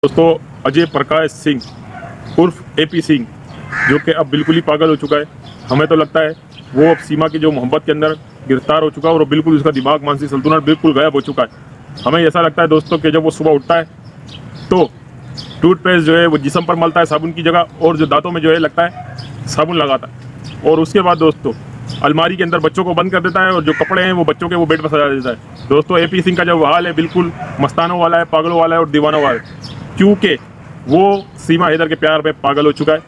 दोस्तों अजय प्रकाश सिंह उर्फ एपी सिंह जो कि अब बिल्कुल ही पागल हो चुका है। हमें तो लगता है वो अब सीमा की जो मोहब्बत के अंदर गिरफ्तार हो चुका है और बिल्कुल उसका दिमाग मानसिक संतुलन बिल्कुल गायब हो चुका है। हमें ऐसा लगता है दोस्तों कि जब वो सुबह उठता है तो टूथपेस्ट जो है वो जिस्म पर मलता है साबुन की जगह, और जो दांतों में जो है लगता है साबुन लगाता है, और उसके बाद दोस्तों अलमारी के अंदर बच्चों को बंद कर देता है और जो कपड़े हैं वो बच्चों के वो बेड पर सजा देता है। दोस्तों एपी सिंह का जो हाल है बिल्कुल मस्तानों वाला है, पागलों वाला है और दीवानों वाला है, क्योंकि वो सीमा हैदर के प्यार पे पागल हो चुका है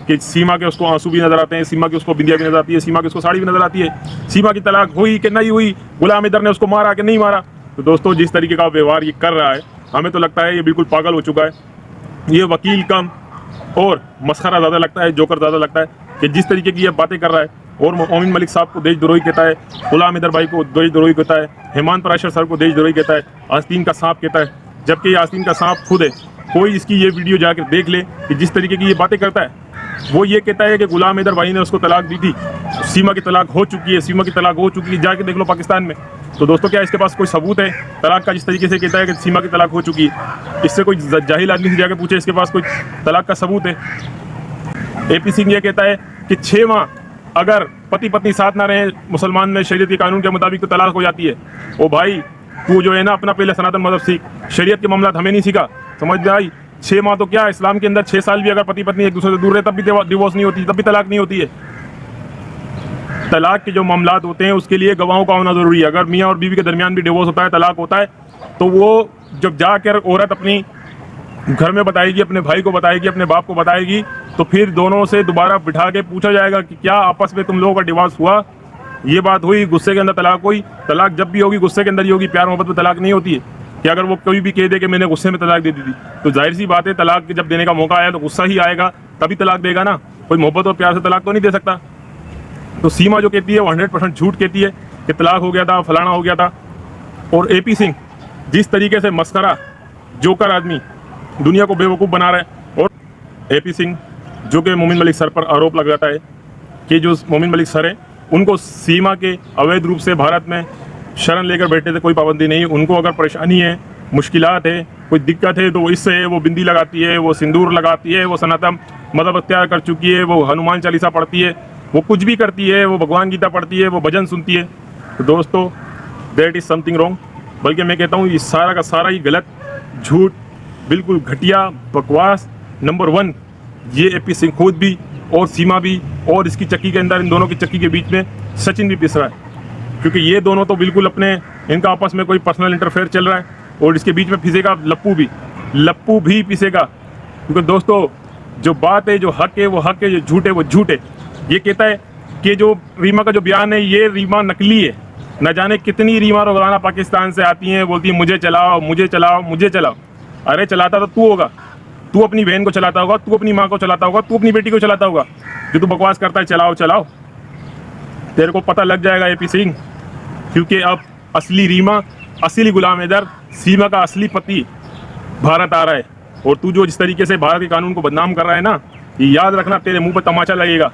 कि सीमा के उसको आंसू भी नजर आते हैं, सीमा की उसको बिंदिया भी नजर आती है, सीमा की उसको साड़ी भी नजर आती है, सीमा की तलाक हुई कि नहीं हुई, गुलाम हैदर ने उसको मारा कि नहीं मारा। तो दोस्तों जिस तरीके का व्यवहार ये कर रहा है हमें तो लगता है ये बिल्कुल पागल हो चुका है। ये वकील कम और मस्खरा ज़्यादा लगता है, जोकर ज़्यादा लगता है कि जिस तरीके की ये बातें कर रहा है, और मोमिन मलिक साहब को देशद्रोही कहता है, गुलाम हैदर भाई को देशद्रोही कहता है, हेमंत पराशर सर को देशद्रोही कहता है, आस्तीन का सांप कहता है, जबकि ये आस्तीन का सांप खुद है। कोई इसकी ये वीडियो जाकर देख ले कि जिस तरीके की ये बातें करता है। वो ये कहता है कि गुलाम हैदर भाई ने उसको तलाक दी थी, सीमा की तलाक हो चुकी है, सीमा की तलाक हो चुकी है, जाके देख लो पाकिस्तान में। तो दोस्तों क्या इसके पास कोई सबूत है तलाक का? जिस तरीके से कहता है कि सीमा की तलाक हो चुकी है, इससे कोई जाहिल आदमी से जाके पूछे इसके पास कोई तलाक का सबूत है? एपी सिंह ये कहता है कि 6 माह अगर पति पत्नी साथ ना रहे मुसलमान में शरीयत के कानून के मुताबिक तो तलाक हो जाती है। ओ भाई तू जो है ना अपना पहले सनातन मजहब सीख, शरीयत के मामला हमें नहीं सीखा, समझ में आई? 6 माह तो क्या, इस्लाम के अंदर 6 साल भी अगर पति पत्नी एक दूसरे से दूर रहे तब भी डिवोर्स नहीं होती, तब भी तलाक नहीं होती है। तलाक के जो मामलात होते हैं उसके लिए गवाहों का होना जरूरी है। अगर मियाँ और बीवी के दरमियान भी डिवोर्स होता है, तलाक होता है, तो वो जब जाकर औरत अपनी घर में बताएगी, अपने भाई को बताएगी, अपने बाप को बताएगी, तो फिर दोनों से दोबारा बिठा के पूछा जाएगा कि क्या आपस में तुम लोगों का डिवोर्स हुआ, ये बात हुई, गुस्से के अंदर तलाक हुई। तलाक जब भी होगी गुस्से के अंदर ही होगी, प्यार मोहब्बत में तलाक नहीं होती है। कि अगर वो कोई भी कह दे कि मैंने गुस्से में तलाक दे दी थी, तो जाहिर सी बात है तलाक जब देने का मौका आया तो गुस्सा ही आएगा, तभी तलाक देगा ना। कोई मोहब्बत और प्यार से तलाक तो नहीं दे सकता। तो सीमा जो कहती है वो 100% झूठ कहती है कि तलाक हो गया था, फलाना हो गया था। और एपी सिंह जिस तरीके से मस्करा जोकर आदमी दुनिया को बेवकूफ़ बना रहा है, और एपी सिंह जो कि मोमिन मलिक सर पर आरोप लगाता है कि जो मोमिन मलिक सर हैं उनको सीमा के अवैध रूप से भारत में शरण लेकर बैठे थे, कोई पाबंदी नहीं। उनको अगर परेशानी है, मुश्किलात है, कोई दिक्कत है, तो वो इससे वो बिंदी लगाती है, वो सिंदूर लगाती है, वो सनातन मजहब अख्तियार कर चुकी है, वो हनुमान चालीसा पढ़ती है, वो कुछ भी करती है, वो भगवान गीता पढ़ती है, वो भजन सुनती है। तो दोस्तों दैट इज़ समथिंग रॉन्ग, बल्कि मैं कहता हूँ ये सारा का सारा ही गलत, झूठ, बिल्कुल घटिया, बकवास नंबर 1 ये एपी सिंह खुद भी और सीमा भी, और इसकी चक्की के अंदर इन दोनों की चक्की के बीच में सचिन भी पिस रहा है, क्योंकि ये दोनों तो बिल्कुल अपने इनका आपस में कोई पर्सनल इंटरफेयर चल रहा है, और इसके बीच में पिसेगा लप्पू भी पिसेगा। क्योंकि दोस्तों जो बात है, जो हक है वो हक है, जो झूठ है वो झूठ है। ये कहता है कि जो रीमा का जो बयान है ये रीमा नकली है, न जाने कितनी रीमा रोजाना पाकिस्तान से आती हैं, बोलती है मुझे चलाओ मुझे चलाओ मुझे चलाओ। अरे चलाता तो तू होगा, तू अपनी बहन को चलाता होगा, तू अपनी माँ को चलाता होगा, तू अपनी बेटी को चलाता होगा, जो तू बकवास करता है चलाओ चलाओ। तेरे को पता लग जाएगा एपी सिंह, क्योंकि अब असली रीमा, असली गुलाम हैदर, सीमा का असली पति भारत आ रहा है। और तू जो जिस तरीके से भारत के कानून को बदनाम कर रहा है ना, ये याद रखना, तेरे मुंह पर तमाचा लगेगा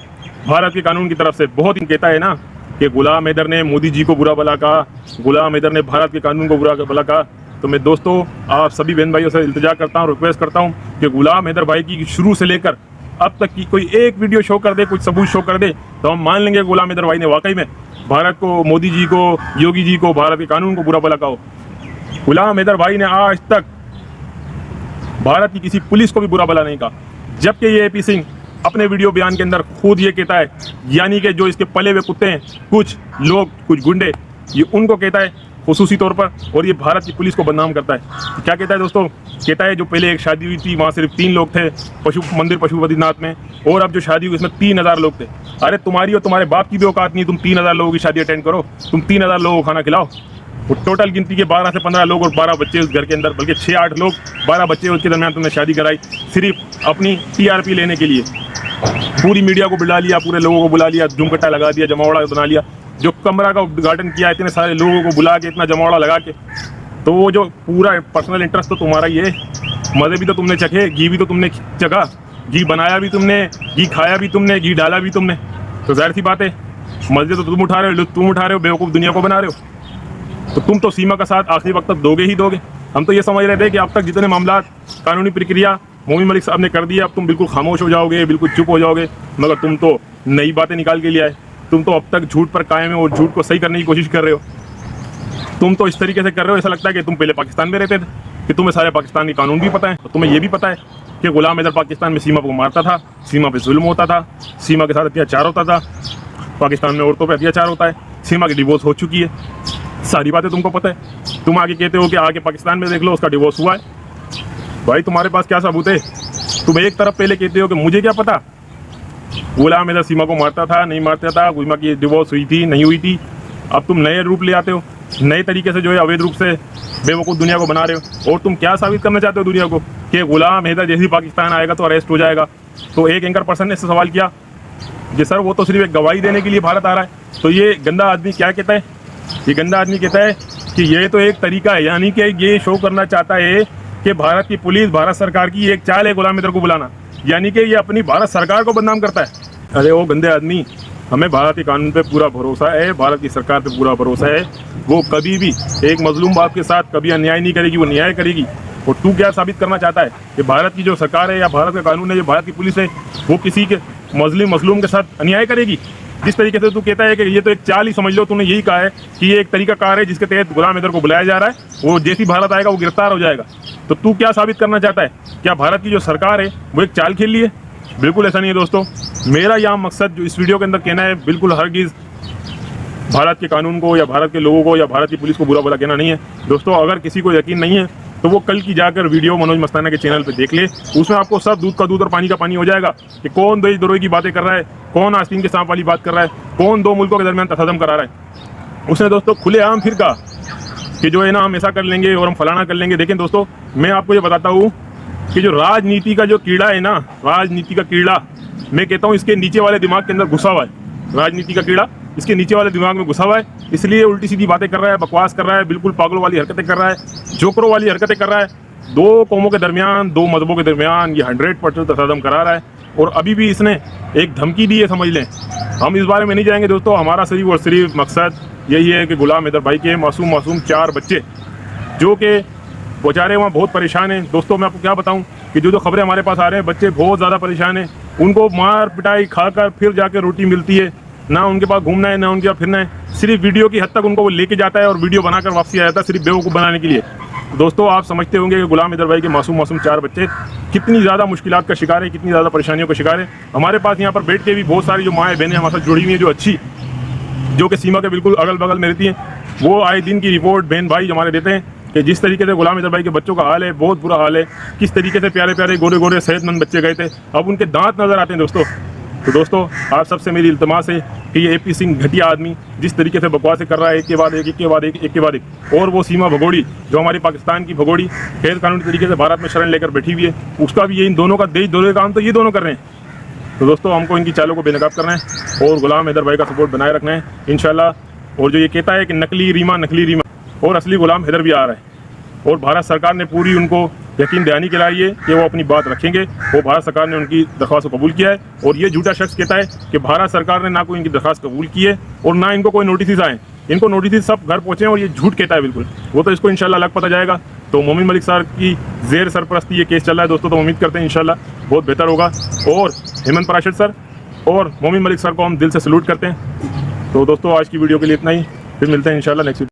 भारत के कानून की तरफ से। बहुत ही कहता है ना कि गुलाम हैदर ने मोदी जी को बुरा भला कहा, गुलाम हैदर ने भारत के कानून को बुरा भला कहा। तो मैं दोस्तों आप सभी बहन भाइयों से इल्तिजा करता हूँ, रिक्वेस्ट करता हूँ कि गुलाम हैदर भाई की शुरू से लेकर अब तक की कोई एक वीडियो शो कर दे, कुछ सबूत शो कर दे, तो हम मान लेंगे गुलाम हैदर भाई ने वाकई में भारत को, मोदी जी को, योगी जी को, भारत के कानून को बुरा भला कहा हो। गुलाम हैदर भाई ने आज तक भारत की किसी पुलिस को भी बुरा भला नहीं कहा, जबकि ये एपी सिंह अपने वीडियो बयान के अंदर खुद ये कहता है, यानी कि जो इसके पले हुए कुत्ते हैं, कुछ लोग, कुछ गुंडे, ये उनको कहता है खुसूसी तौर पर, और ये भारत की पुलिस को बदनाम करता है। तो क्या कहता है दोस्तों? कहता है जो पहले एक शादी हुई थी वहाँ सिर्फ 3 लोग थे पशुपतिनाथ में, और अब जो शादी हुई इसमें 3000 लोग थे। अरे तुम्हारी और तुम्हारे बाप की भी औकात नहीं, तुम 3000 लोगों की शादी अटेंड करो, तुम 3000 लोगों को खाना खिलाओ। वो टोटल गिनती के 12 से 15 लोग और 12 बच्चे उस घर के अंदर, बल्कि 6-8 लोग, 12 बच्चे, उसके दरमियान तुमने शादी कराई सिर्फ अपनी TRP लेने के लिए। पूरी मीडिया को बुला लिया, पूरे लोगों को बुला लिया, जुमकट्टा लगा दिया, जमावड़ा बना लिया, जो कमरा का उद्घाटन किया, इतने सारे लोगों को बुला के, इतना जमावड़ा लगा के। तो वो जो पूरा पर्सनल इंटरेस्ट तो तुम्हारा ही है, मज़े भी तो तुमने चखे, घी भी तो तुमने चखा, घी बनाया भी तुमने, घी खाया भी तुमने, घी डाला भी तुमने। तो जाहिर सी बात है मज़े तो तुम उठा रहे हो, लुत्फ तुम उठा रहे हो, बेवकूफ़ दुनिया को बना रहे हो। तो तुम तो सीमा का साथ आखिरी वक्त तक दोगे ही दोगे। हम तो ये समझ रहे थे कि अब तक जितने मामला कानूनी प्रक्रिया मोमिन मलिक साहब ने कर दिया, अब तुम बिल्कुल खामोश हो जाओगे, बिल्कुल चुप हो जाओगे, मगर तुम तो नई बातें निकाल के लिए आए। तुम तो अब तक झूठ पर कायम है और झूठ को सही करने की कोशिश कर रहे हो। तुम तो इस तरीके से कर रहे हो, ऐसा लगता है कि तुम पहले पाकिस्तान में रहते थे, कि तुम्हें सारे पाकिस्तान के कानून भी पता है, और तुम्हें ये भी पता है कि गुलाम हैदर पाकिस्तान में सीमा को मारता था, सीमा पे जुल्म होता था, सीमा के साथ अत्याचार होता था, पाकिस्तान में औरतों पर अत्याचार होता है, सीमा की डिवोर्स हो चुकी है, सारी बातें तुमको पता है। तुम आगे कहते हो कि आगे पाकिस्तान में देख लो उसका डिवोर्स हुआ है। भाई तुम्हारे पास क्या सबूत है? तुम एक तरफ पहले कहते हो कि मुझे क्या पता, गुलाम हैदर सीमा को मारता था, नहीं मारता था, सीमा की डिवोर्स हुई थी, नहीं हुई थी। अब तुम नए रूप ले आते हो, नए तरीके से जो है अवैध रूप से बेवकूफ़ दुनिया को बना रहे हो। और तुम क्या साबित करना चाहते हो दुनिया को कि गुलाम हैदर जैसे ही पाकिस्तान आएगा तो अरेस्ट हो जाएगा। तो एक एंकर पर्सन ने इससे सवाल किया कि सर वो तो सिर्फ एक गवाही देने के लिए भारत आ रहा है। तो ये गंदा आदमी क्या कहता है? ये गंदा आदमी कहता है कि ये तो एक तरीका है, यानी कि ये शो करना चाहता है कि भारत की पुलिस, भारत सरकार की एक चाल है गुलाम हैदर को बुलाना, यानी कि ये अपनी भारत सरकार को बदनाम करता है। अरे वो गंदे आदमी, हमें भारत के कानून पे पूरा भरोसा है, भारत की सरकार पे पूरा भरोसा है। वो कभी भी एक मजलूम बाप के साथ कभी अन्याय नहीं करेगी, वो न्याय करेगी। और तू क्या साबित करना चाहता है कि भारत की जो सरकार है या भारत का कानून है, जो भारत की पुलिस है, वो किसी के मजलूम के साथ अन्याय करेगी? जिस तरीके से तू कहता है कि ये तो एक चाल ही समझ लो, तूने यही कहा है कि ये एक तरीका कार है जिसके तहत गुलाम हैदर को बुलाया जा रहा है, वो जैसी भारत आएगा वो गिरफ्तार हो जाएगा। तो तू क्या साबित करना चाहता है? क्या भारत की जो सरकार है वो एक चाल खेल रही है? बिल्कुल ऐसा नहीं है दोस्तों। मेरा यहाँ मकसद जो इस वीडियो के अंदर कहना है, बिल्कुल हरगिज़ भारत के कानून को या भारत के लोगों को या भारत की पुलिस को बुरा भला कहना नहीं है। दोस्तों अगर किसी को यकीन नहीं है तो वो कल की जाकर वीडियो मनोज मस्ताना के चैनल पे देख ले, उसमें आपको सब दूध का दूध और पानी का पानी हो जाएगा कि कौन देशद्रोही की बातें कर रहा है, कौन आस्तीन के सांप वाली बात कर रहा है, कौन दो मुल्कों के दरमियान तसदम करा रहा है। उसने दोस्तों खुलेआम फिर कहा कि जो है ना हम ऐसा कर लेंगे और हम फलाना कर लेंगे। देखें दोस्तों, मैं आपको ये बताता हूँ कि जो राजनीति का जो कीड़ा है ना, राजनीति का कीड़ा, मैं कहता हूँ इसके नीचे वाले दिमाग के अंदर घुसा हुआ है। राजनीति का कीड़ा इसके नीचे वाले दिमाग में घुसा हुआ है, इसलिए उल्टी सीधी बातें कर रहा है, बकवास कर रहा है, बिल्कुल पागलों वाली हरकतें कर रहा है, जोकरों वाली हरकतें कर रहा है। दो कौमों के दरमियान, दो मजहबों के दरमियान ये 100% तसादम करा रहा है। और अभी भी इसने एक धमकी दी है, समझ लें। हम इस बारे में नहीं जाएंगे दोस्तों। हमारा सिर्फ और सिर्फ मकसद यही है कि गुलाम हैदर भाई के मासूम 4 बच्चे जो कि बेचारे वहाँ बहुत परेशान हैं। दोस्तों मैं आपको क्या बताऊँ कि जो खबरें हमारे पास आ रहे हैं, बच्चे बहुत ज़्यादा परेशान हैं। उनको मार पिटाई खाकर फिर जाके रोटी मिलती है, ना उनके पास घूमना है ना उनके पास फिरना है। सिर्फ वीडियो की हद तक उनको वो लेके जाता है और वीडियो बनाकर वापसी आ जाता है, सिर्फ बेवकूफ़ बनाने के लिए। दोस्तों आप समझते होंगे कि गुलाम हैदर भाई के मासूम 4 बच्चे कितनी ज़्यादा मुश्किलात का शिकार है, कितनी ज़्यादा परेशानियों का शिकार है। हमारे पास यहाँ पर बैठ के भी बहुत सारी जो माएँ बहनें हमारे साथ जुड़ी हुई हैं, जो अच्छी, जो कि सीमा के बिल्कुल अगल बगल में रहती हैं, वो आए दिन की रिपोर्ट बहन भाई हमारे देते हैं कि जिस तरीके से गुलाम हैदर भाई के बच्चों का हाल है, बहुत बुरा हाल है। किस तरीके से प्यारे प्यारे गोरे गोरे सेहतमंद बच्चे गए थे, अब उनके दांत नज़र आते हैं दोस्तों। तो दोस्तों आप सबसे मेरी इल्तमास है कि ये AP सिंह घटिया आदमी जिस तरीके से बकवासें कर रहा है, एक के बाद एक, और वो सीमा भगोड़ी जो हमारी पाकिस्तान की भगोड़ी गैर कानूनी तरीके से भारत में शरण लेकर बैठी हुई है, उसका भी ये इन दोनों का देशद्रोही काम तो ये दोनों कर रहे हैं। तो दोस्तों हमको इनकी चालों को बेनकाब करना है और गुलाम हैदर भाई का सपोर्ट बनाए रखना है इंशाल्लाह। और जो ये कहता है कि नकली रीमा और असली गुलाम हैदर भी आ रहा है, और भारत सरकार ने पूरी उनको यकीन दहानी दिलाई है कि वो अपनी बात रखेंगे। वो भारत सरकार ने उनकी दरख्वास्त को कबूल किया है। और ये झूठा शख्स कहता है कि भारत सरकार ने ना कोई इनकी दरख्वास्त कबूल की है और ना इनको कोई नोटिस आए। इनको नोटिस सब घर पहुँचे और ये झूठ कहता है बिल्कुल। वो तो इसको इंशाल्लाह लग पता जाएगा। तो मोमिन मलिक साहब की ज़ेर सरपरस्ती ये केस चल रहा है दोस्तों, तो उम्मीद करते हैं इंशाल्लाह बहुत बेहतर होगा। और हेमंत पाराशर सर और मोमिन मलिक सर को हम दिल से सैल्यूट करते हैं। तो दोस्तों आज की वीडियो के लिए इतना ही, फिर मिलते हैं इंशाल्लाह नेक्स्ट वीडियो।